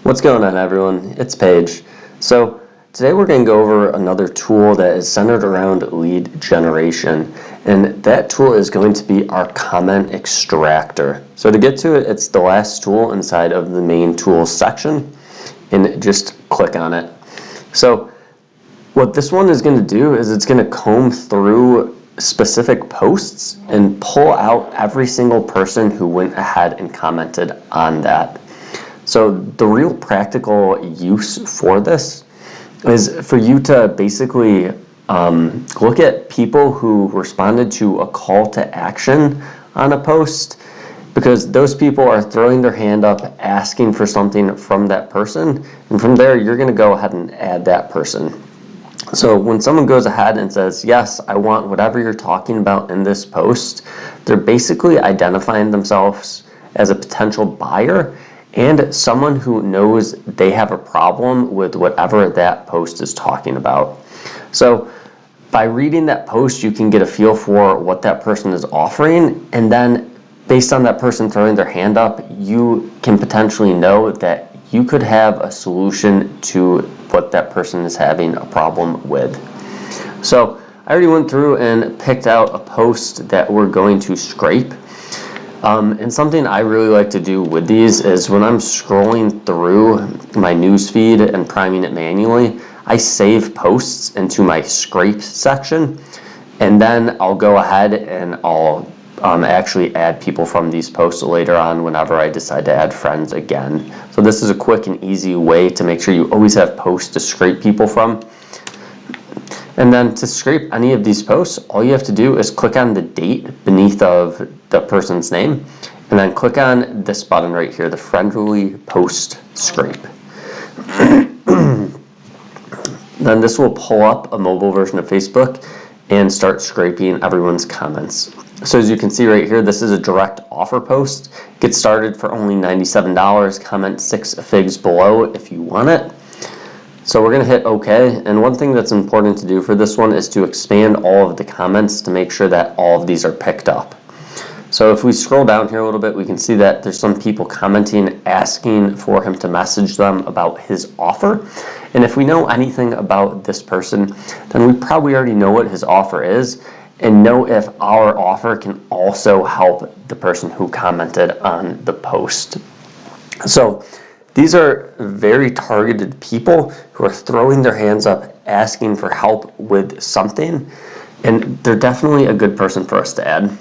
What's going on, everyone? It's Paige. So today we're going to go over another tool that is centered around lead generation, and that tool is going to be our comment extractor. So to get to it, it's the last tool inside of the main tools section, and just click on it. So what this one is going to do is it's going to comb through specific posts and pull out every single person who went ahead and commented on that. So the real practical use for this is for you to basically look at people who responded to a call to action on a post, because those people are throwing their hand up asking for something from that person, and from there you're going to go ahead and add that person. So when someone goes ahead and says, yes, I want whatever you're talking about in this post, they're basically identifying themselves as a potential buyer and someone who knows they have a problem with whatever that post is talking about. So by reading that post, you can get a feel for what that person is offering, and then based on that person throwing their hand up, you can potentially know that you could have a solution to what that person is having a problem with. So I already went through and picked out a post that we're going to scrape. And something I really like to do with these is when I'm scrolling through my news feed and priming it manually, I save posts into my scrape section, and then I'll go ahead and I'll actually add people from these posts later on whenever I decide to add friends again. So this is a quick and easy way to make sure you always have posts to scrape people from. And then to scrape any of these posts, all you have to do is click on the date beneath of the person's name, and then click on this button right here, the friendly post scrape. Then this will pull up a mobile version of Facebook and start scraping everyone's comments. So as you can see right here, this is a direct offer post. Get started for only $97. Comment 6 figs below if you want it. So we're going to hit OK, and one thing that's important to do for this one is to expand all of the comments to make sure that all of these are picked up. So if we scroll down here a little bit, we can see that there's some people commenting asking for him to message them about his offer. And if we know anything about this person, then we probably already know what his offer is and know if our offer can also help the person who commented on the post. So these are very targeted people who are throwing their hands up asking for help with something, and they're definitely a good person for us to add.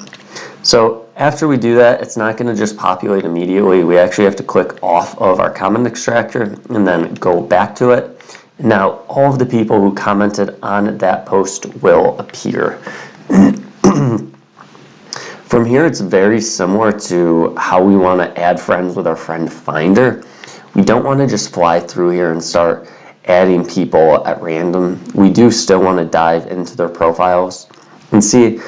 So after we do that, it's not going to just populate immediately. We actually have to click off of our comment extractor and then go back to it. Now all of the people who commented on that post will appear. From here, it's very similar to how we want to add friends with our friend finder. We don't want to just fly through here and start adding people at random. We do still want to dive into their profiles and see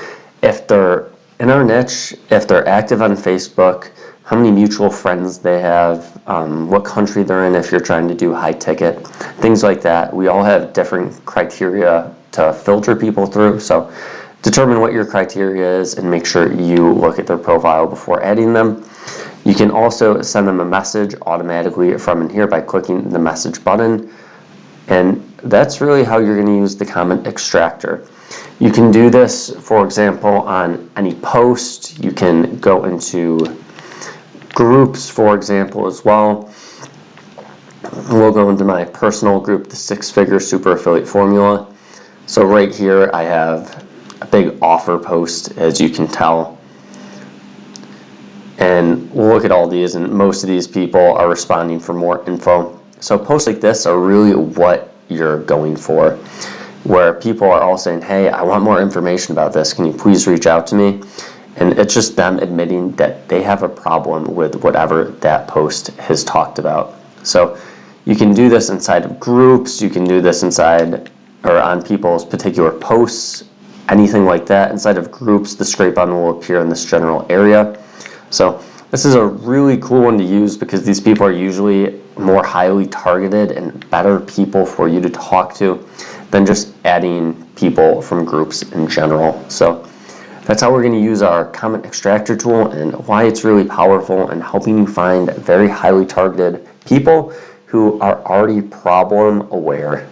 if they're in our niche, if they're active on Facebook, how many mutual friends they have, what country they're in if you're trying to do high ticket, things like that. We all have different criteria to filter people through, so determine what your criteria is and make sure you look at their profile before adding them. You can also send them a message automatically from in here by clicking the message button, and that's really how you're going to use the comment extractor. You can do this, for example, on any post. You can go into groups, for example, as well. We'll go into my personal group, the 6-figure super affiliate formula. So right here I have a big offer post, as you can tell. And we'll look at all these, and most of these people are responding for more info. So posts like this are really what you're going for, where people are all saying, hey, I want more information about this. Can you please reach out to me? And it's just them admitting that they have a problem with whatever that post has talked about. So you can do this inside of groups. You can do this inside or on people's particular posts, anything like that. Inside of groups, the scrape button will appear in this general area. So this is a really cool one to use because these people are usually more highly targeted and better people for you to talk to than just adding people from groups in general. So that's how we're going to use our comment extractor tool and why it's really powerful in helping you find very highly targeted people who are already problem aware.